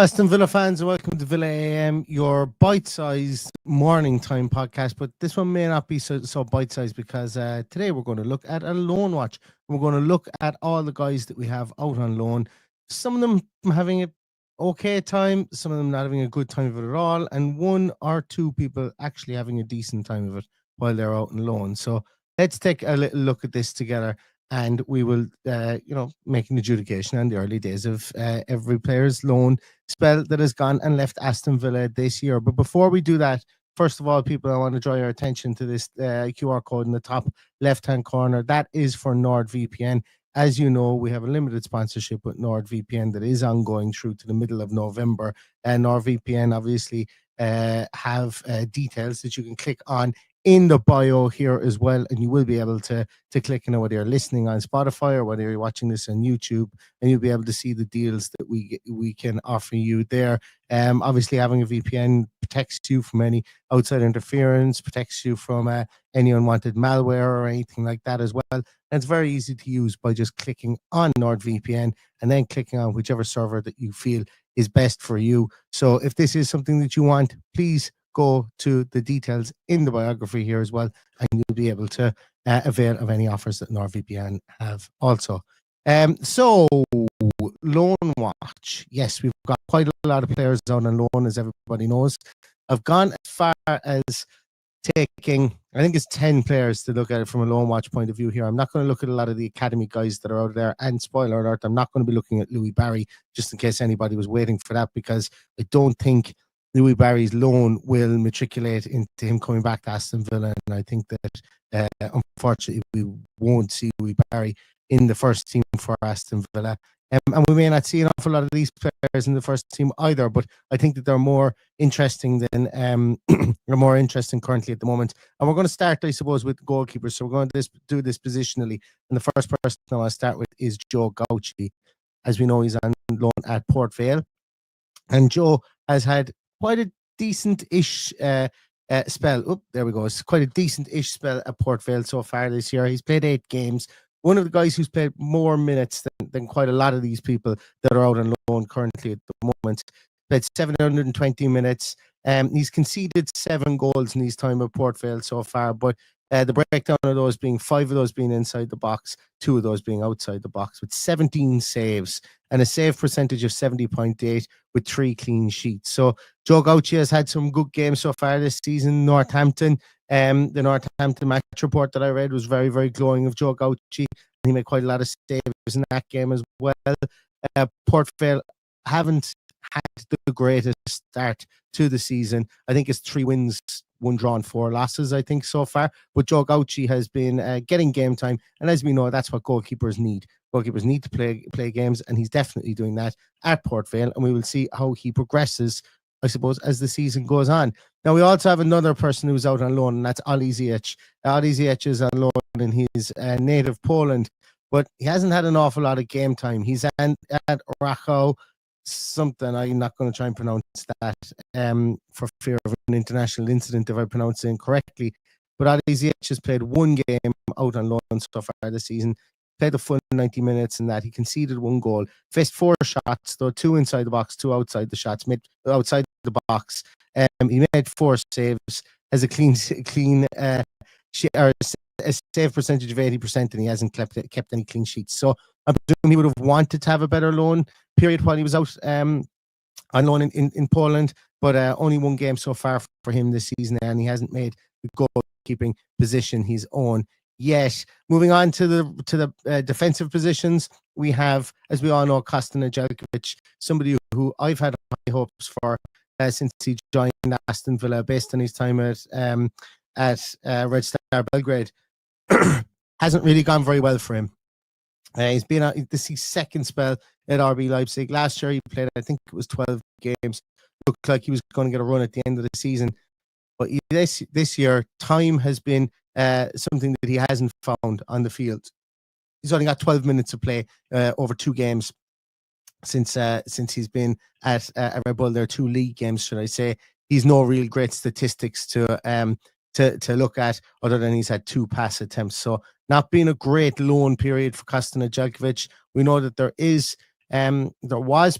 Aston Villa fans, and welcome to Villa AM, your bite-sized morning time podcast. But this one may not be so bite-sized because today we're going to look at a loan watch. We're going to look at all the guys that we have out on loan. Some of them having an okay time, some of them not having a good time of it at all, and one or two people actually having a decent time of it while they're out on loan. So let's take a little look at this together. And we will, make an adjudication on the early days of every player's loan spell that has gone and left Aston Villa this year. But before we do that, first of all, people, I want to draw your attention to this QR code in the top left-hand corner. That is for NordVPN. As you know, we have a limited sponsorship with NordVPN that is ongoing through to the middle of November. And NordVPN obviously have details that you can click on in the bio here as well, and you will be able to click, whether you're listening on Spotify or whether you're watching this on YouTube, and you'll be able to see the deals that we can offer you there. Obviously, having a VPN protects you from any outside interference, protects you from any unwanted malware or anything like that as well. And it's very easy to use by just clicking on NordVPN and then clicking on whichever server that you feel is best for you. So if this is something that you want, please go to the details in the biography here as well, and you'll be able to avail of any offers that NordVPN have also. So loan watch. Yes, we've got quite a lot of players out on loan, as everybody knows. I've gone as far as taking, I think it's 10 players to look at it from a loan watch point of view here. I'm not going to look at a lot of the academy guys that are out there, and spoiler alert, I'm not going to be looking at Louis Barry, just in case anybody was waiting for that, because I don't think Louis Barry's loan will matriculate into him coming back to Aston Villa, and I think that unfortunately we won't see Louis Barry in the first team for Aston Villa, and we may not see an awful lot of these players in the first team either. But I think that they're more interesting than they're more interesting currently at the moment. And we're going to start, I suppose, with goalkeepers. So we're going to do this positionally, and the first person I want to start with is Joe Gauci. As we know, he's on loan at Port Vale, and Joe has had quite a decent-ish spell. Oh, there we go. It's quite a decent-ish spell at Port Vale so far this year. He's played 8 games. One of the guys who's played more minutes than quite a lot of these people that are out on loan currently at the moment. Played 720 minutes. He's conceded 7 goals in his time at Port Vale so far, but the breakdown of those being 5 of those being inside the box, 2 of those being outside the box, with 17 saves and a save percentage of 70.8 with 3 clean sheets. So Joe Gauci has had some good games so far this season. Northampton, the Northampton match report that I read was very, very glowing of Joe Gauci. He made quite a lot of saves in that game as well. Port Vale haven't had the greatest start to the season. I think it's 3 wins, 1 draw and 4 losses, I think, so far. But Joe Gauci has been getting game time, and as we know, that's what goalkeepers need. Goalkeepers need to play games, and he's definitely doing that at Port Vale, and we will see how he progresses, I suppose, as the season goes on. Now, we also have another person who's out on loan, and that's Oli Ziyech. Oli Ziyech is on loan in his native Poland, but he hasn't had an awful lot of game time. He's at Rakow something. I'm not going to try and pronounce that for fear of an international incident if I pronounce it incorrectly. But Oli Ziyech has played 1 game out on loan so far this season. Played the full 90 minutes in that. He conceded 1 goal. Faced 4 shots, though 2 inside the box, 2 outside the shots. Made outside the box. He made 4 saves. Has a clean a save percentage of 80%, and he hasn't kept any clean sheets. So I presume he would have wanted to have a better loan period while he was out on loan in Poland, but only 1 game so far for him this season, and he hasn't made the goalkeeping position his own yet. Moving on to the defensive positions, we have, as we all know, Kostan Nedeljkovic, somebody who I've had high hopes for since he joined Aston Villa, based on his time at Red Star Belgrade. Hasn't really gone very well for him. He's been this is his 2nd spell at RB Leipzig. Last year he played, I think it was 12 games. Looked like he was going to get a run at the end of the season. But this year, time has been something that he hasn't found on the field. He's only got 12 minutes to play over 2 games since he's been at Red Bull. There are 2 league games, should I say. He's no real great statistics to look at, other than he's had 2 pass attempts. So not been a great loan period for Kostan Nedeljkovic. We know that there was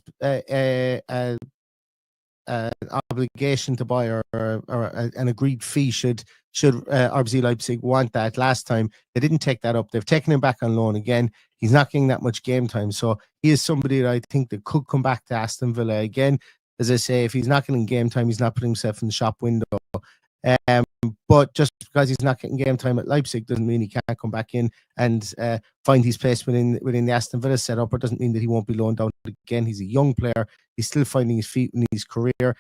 an obligation to buy or an agreed fee should RBC Leipzig want that. Last time they didn't take that up. They've taken him back on loan again. He's not getting that much game time, so he is somebody that I think that could come back to Aston Villa again. As I say, if he's not getting game time, he's not putting himself in the shop window. But just because he's not getting game time at Leipzig doesn't mean he can't come back in and find his place within the Aston Villa setup, or doesn't mean that he won't be loaned out again. He's a young player. He's still finding his feet in his career.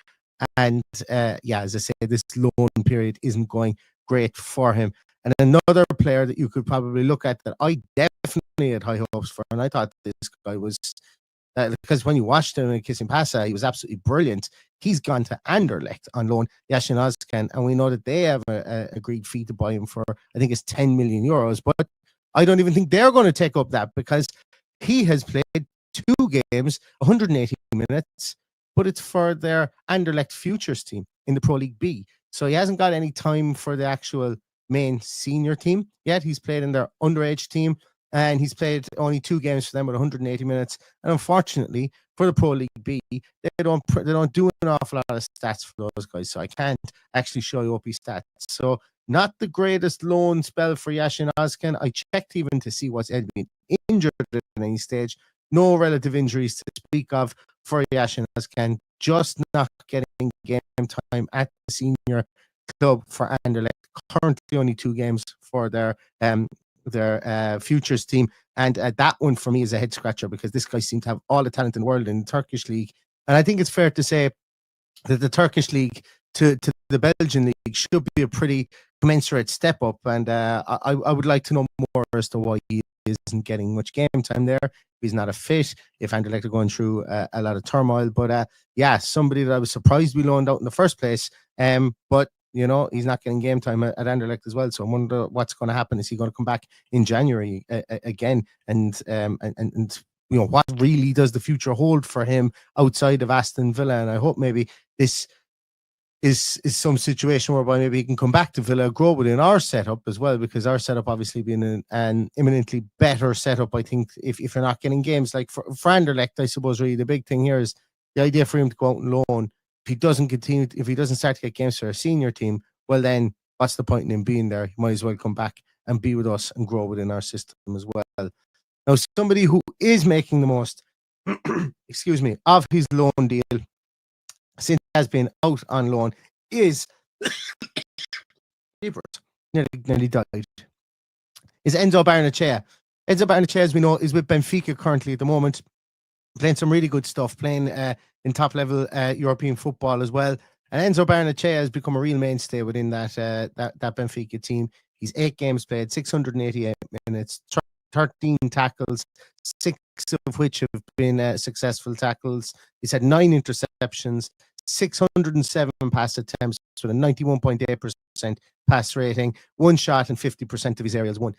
And as I say, this loan period isn't going great for him. And another player that you could probably look at that I definitely had high hopes for, and I thought this guy was, because when you watched him in Kissing Pasa, he was absolutely brilliant. He's gone to Anderlecht on loan, Yashin Ozkan, and we know that they have a agreed fee to buy him for, I think it's 10 million euros. But I don't even think they're going to take up that, because he has played 2 games, 180 minutes, but it's for their Anderlecht Futures team in the Pro League B. So he hasn't got any time for the actual main senior team yet. He's played in their underage team, and he's played only 2 games for them with 180 minutes. And unfortunately, for the Pro League B, they don't do an awful lot of stats for those guys. So I can't actually show you up his stats. So not the greatest loan spell for Yashin Ozkan. I checked even to see what's been injured at any stage. No relative injuries to speak of for Yashin Ozkan. Just not getting game time at the senior club for Anderlecht. Currently only 2 games for their futures team, and that one for me is a head scratcher, because this guy seems to have all the talent in the world in the Turkish league. And I think it's fair to say that the Turkish league to the Belgian league should be a pretty commensurate step up, and I would like to know more as to why he isn't getting much game time there. He's not a fit, if Anderlecht are going through a lot of turmoil. But somebody that I was surprised we loaned out in the first place, but you know, he's not getting game time at Anderlecht as well. So I wonder what's going to happen. Is he going to come back in January again? And you know, what really does the future hold for him outside of Aston Villa? And I hope maybe this is some situation whereby maybe he can come back to Villa, grow within our setup as well, because our setup obviously being an imminently better setup. I think if you're not getting games, like for Anderlecht, I suppose really the big thing here is the idea for him to go out and loan. If he doesn't start to get games for a senior team, well then what's the point in him being there? He might as well come back and be with us and grow within our system as well. Now, somebody who is making the most, excuse me, of his loan deal since he has been out on loan is nearly died. Is Enzo Barrenechea. Enzo Barrenechea, as we know, is with Benfica currently at the moment, playing some really good stuff, playing in top level European football as well. And Enzo Barrenechea has become a real mainstay within that Benfica team. He's 8 games played, 688 minutes, 13 tackles, 6 of which have been successful tackles. He's had 9 interceptions, 607 pass attempts with a 91.8% pass rating, 1 shot, and 50% of his aerials won.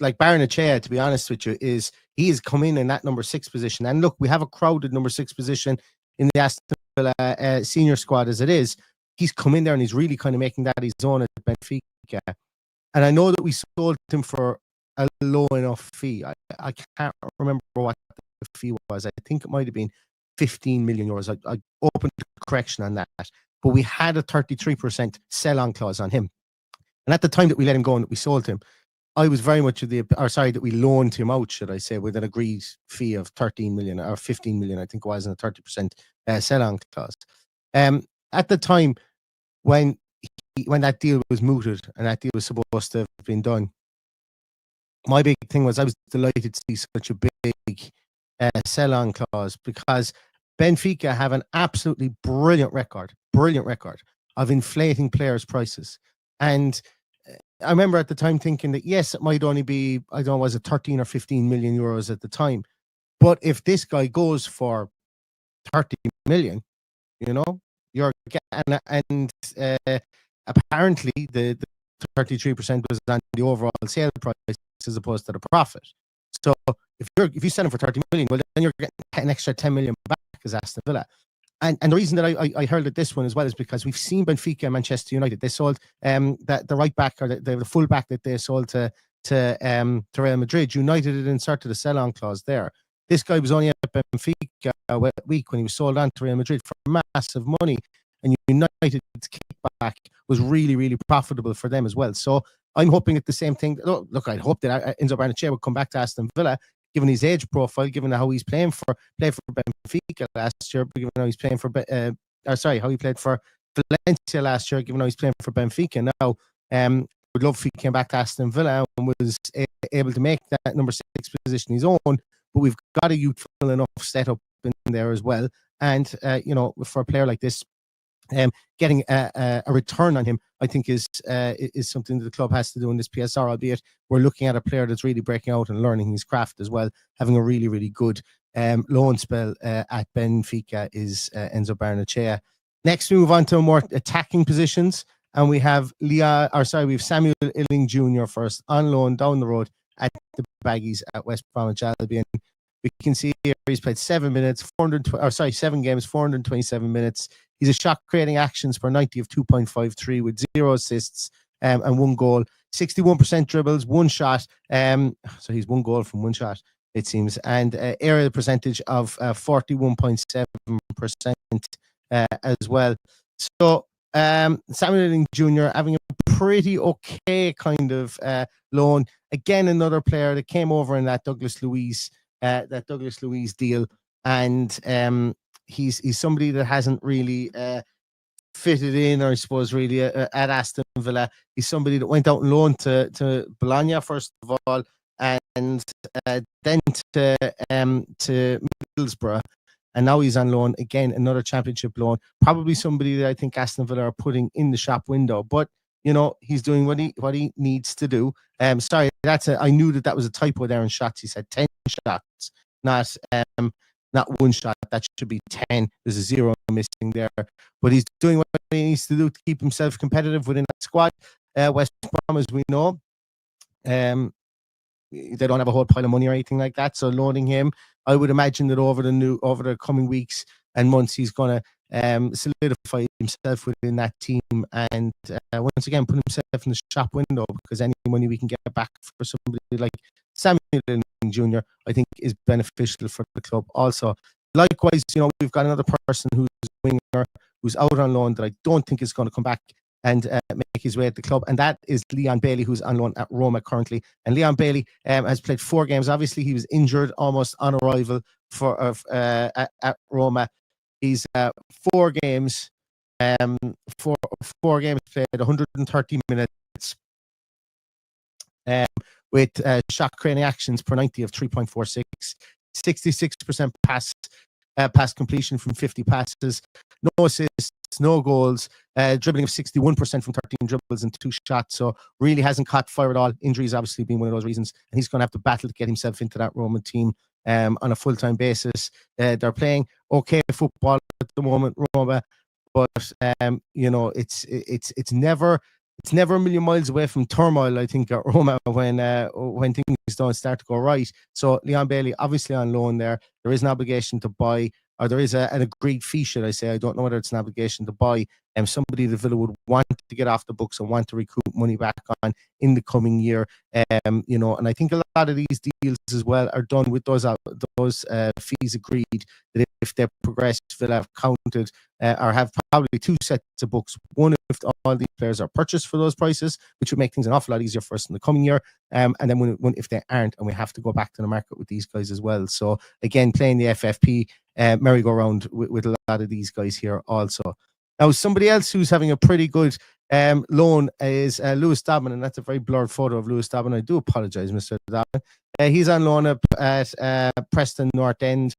Like Barrenechea, to be honest with you, is he has come in that number 6 position. And look, we have a crowded number 6 position in the Aston Villa senior squad as it is. He's come in there and he's really kind of making that his own at Benfica. And I know that we sold him for a low enough fee. I can't remember what the fee was. I think it might have been 15 million euros. I opened a correction on that. But we had a 33% sell-on clause on him. And at the time that we let him go and that we sold him, I was very much that we loaned him out, should I say, with an agreed fee of 13 million or 15 million, I think it was, and a 30% sell-on clause. At the time when that deal was mooted and that deal was supposed to have been done, my big thing was I was delighted to see such a big sell-on clause, because Benfica have an absolutely brilliant record of inflating players' prices. And I remember at the time thinking that, yes, it might only be, I don't know, was it 13 or 15 million euros at the time. But if this guy goes for 30 million, you know, you're and apparently the 33% was on the overall sale price as opposed to the profit. So if you sell him for 30 million, well, then you're getting an extra 10 million back as Aston Villa. And the reason that I heard at this one as well is because we've seen Benfica and Manchester United. They sold the right back, or the full back that they sold to Real Madrid. United had inserted a sell-on clause there. This guy was only at Benfica a week when he was sold on to Real Madrid for massive money, and United's kickback was really, really profitable for them as well. So I'm hoping at the same thing. Look, I hope that Enzo Barrenechea would come back to Aston Villa, given his age profile, given how he's played for Benfica last year, given how he's playing for how he played for Valencia last year, given how he's playing for Benfica now. Would love if he came back to Aston Villa and was able to make that number 6 position his own. But we've got a youthful enough setup in there as well. And for a player like this, getting a return on him, I think is something that the club has to do in this PSR, albeit we're looking at a player that's really breaking out and learning his craft as well, having a really, really good loan spell at Benfica is Enzo Barrenechea. Next, we move on to more attacking positions, and we have Samuel Illing Jr. first on loan down the road at the Baggies at West Bromwich Albion. We can see here he's played 7 games, 427 minutes. He's a shot creating actions per 90 of 2.53 with 0 assists and 1 goal. 61% dribbles, 1 shot. So he's 1 goal from 1 shot, it seems. And area percentage of 41.7% as well. So Samuel Illing Jr. having a pretty okay kind of loan. Again, another player that came over in that Douglas Luiz deal, and he's somebody that hasn't really fitted in, or I suppose really at Aston Villa. He's somebody that went out on loan to Bologna first of all, and then to Middlesbrough. And now he's on loan again, another championship loan. Probably somebody that I think Aston Villa are putting in the shop window. But he's doing what he needs to do. Sorry, I knew that was a typo there in shots. He said 10 shots, not 1 shot. That should be 10. There's a 0 missing there. But he's doing what he needs to do to keep himself competitive within that squad. West Brom, as we know, they don't have a whole pile of money or anything like that. So loaning him, I would imagine that over the coming weeks and months, he's going to solidify himself within that team and once again put himself in the shop window, because any money we can get back for somebody like Samuel Illing Jr. I think is beneficial for the club also. Likewise, we've got another person who's a winger who's out on loan that I don't think is going to come back and make his way at the club, and that is Leon Bailey, who's on loan at Roma currently. And Leon Bailey has played 4 games. Obviously, he was injured almost on arrival at Roma. He's 4 games, 4 games played, 130 minutes, with shot creating actions per 90 of 3.46, 66% pass completion from 50 passes, no assists, no goals, dribbling of 61% from 13 dribbles and 2 shots. So really hasn't caught fire at all. Injuries obviously being one of those reasons, and he's going to have to battle to get himself into that Roman team on a full-time basis. They're playing okay football at the moment, Roma, but it's never a million miles away from turmoil, I think, at Roma when things don't start to go right. So Leon Bailey obviously on loan there. There is an obligation to buy, or there is an agreed fee, should I say. I don't know whether it's an obligation to buy somebody that Villa would want to get off the books and want to recoup money back on in the coming year. And I think a lot of these deals as well are done with those fees agreed, that if they progress, Villa have counted or have probably 2 sets of books. One, if all these players are purchased for those prices, which would make things an awful lot easier for us in the coming year. And then if they aren't, and we have to go back to the market with these guys as well. So again, playing the FFP merry-go-round with a lot of these guys here also. Now, somebody else who's having a pretty good loan is Lewis Dobbin, and that's a very blurred photo of Lewis Dobbin. I do apologise, Mr. Dobbin. He's on loan up at Preston North End,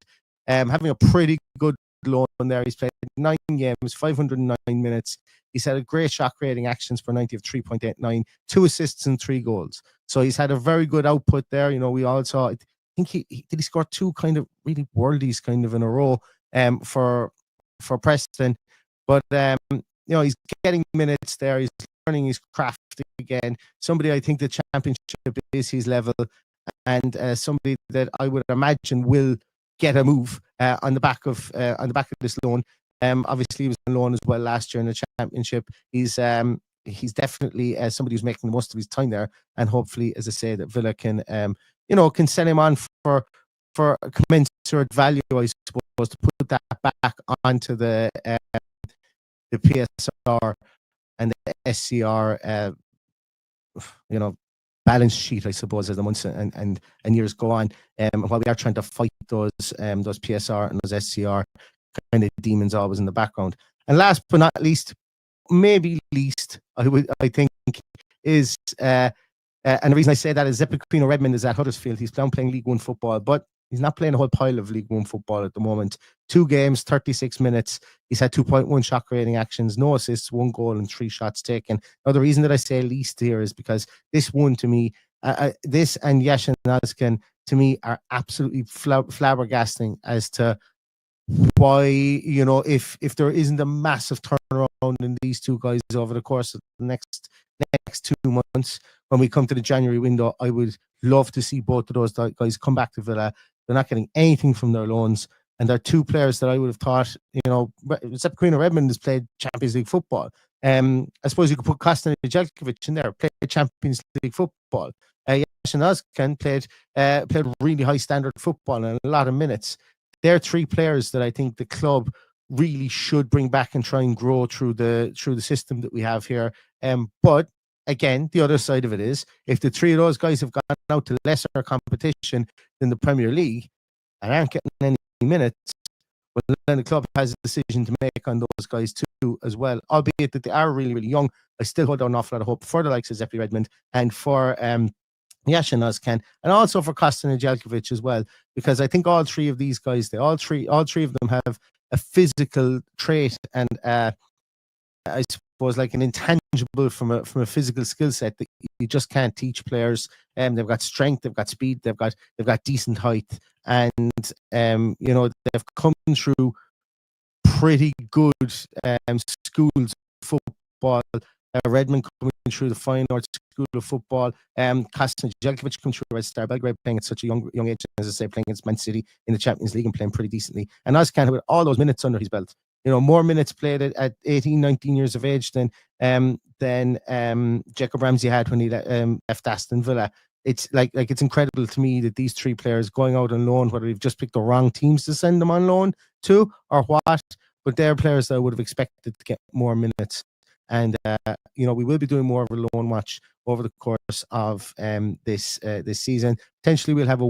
having a pretty good loan there. He's played 9 games, 509 minutes. He's had a great shot creating actions per 90 of 3.89, 2 assists and 3 goals. So he's had a very good output there. We all saw, I think he score 2 kind of really worldies kind of in a row for Preston. But he's getting minutes there. He's learning his craft again. Somebody I think the championship is his level, and somebody that I would imagine will get a move on the back of this loan. Obviously, he was on loan as well last year in the championship. He's definitely somebody who's making the most of his time there, and hopefully, as I say, that Villa can send him on for for a commensurate value, I suppose, to put that back onto the PSR and the SCR, balance sheet, I suppose, as the months and years go on. While we are trying to fight those PSR and those SCR kind of demons always in the background. And last but not least, maybe least, I think is and the reason I say that is Zeppelino Redmond is at Huddersfield. He's down playing League One football, but he's not playing a whole pile of League One football at the moment. 2 games, 36 minutes. He's had 2.1 shot creating actions, no assists, 1 goal, and 3 shots taken. Now, the reason that I say least here is because this one to me, this and Yashin Nazcan to me are absolutely flabbergasting as to why, if there isn't a massive turnaround in these two guys over the course of the next 2 months, when we come to the January window, I would love to see both of those guys come back to Villa. They're not getting anything from their loans, and they're 2 players that I would have thought, Zeppelino Redmond has played Champions League football. I suppose you could put Kostan Nedeljkovic in there, played Champions League football. Yashin Nazcan played really high standard football and a lot of minutes. They're 3 players that I think the club really should bring back and try and grow through the system that we have here. But again, the other side of it is, if the 3 of those guys have gone out to lesser competition than the Premier League and aren't getting any minutes, well, then the club has a decision to make on those guys too as well, albeit that they are really, really young. I still hold out an awful lot of hope for the likes of Zeppelino Redmond and for Yashin Nazcan, and also for Kostan Nedeljkovic as well, because I think all 3 of these guys, all three of them have a physical trait and I suppose like an intangible from a physical skill set that you just can't teach players. They've got strength, they've got speed, they've got decent height, and they've come through pretty good schools of football. Redmond coming through the Fine Arts School of Football. Kostan Nedeljkovic coming through Red Star Belgrade, playing at such a young age, as I say, playing against Man City in the Champions League and playing pretty decently. And Nazcan with all those minutes under his belt. More minutes played at 18, 19 years of age than Jacob Ramsey had when he left Aston Villa. It's like it's incredible to me that these 3 players going out on loan, whether they've just picked the wrong teams to send them on loan to or what, but they're players that I would have expected to get more minutes. And we will be doing more of a loan watch over the course of this season. Potentially, we'll have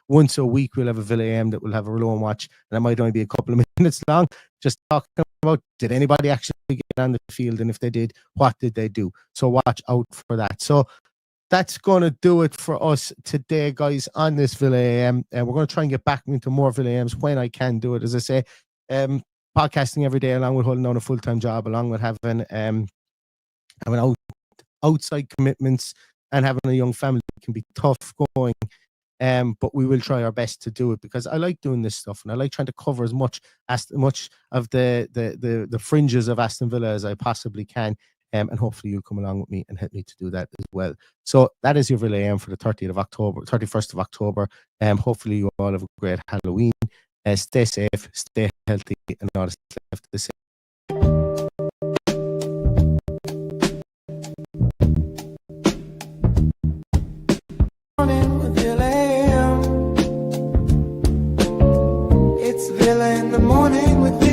once a week, we'll have a Villa AM that will have a loan watch, and that might only be a couple of minutes long, just talking about, did anybody actually get on the field, and if they did, what did they do? So watch out for that. So that's going to do it for us today, guys, on this Villa AM. And we're going to try and get back into more Villa AMs when I can do it. As I say, podcasting every day, along with holding on a full-time job, along with having outside commitments and having a young family, can be tough going. But we will try our best to do it, because I like doing this stuff and I like trying to cover as much of the fringes of Aston Villa as I possibly can. And hopefully you'll come along with me and help me to do that as well. So that is your Villa AM for the 31st of October. Hopefully you all have a great Halloween. Stay safe, stay healthy, and all that's left to say. It's Villa in the morning with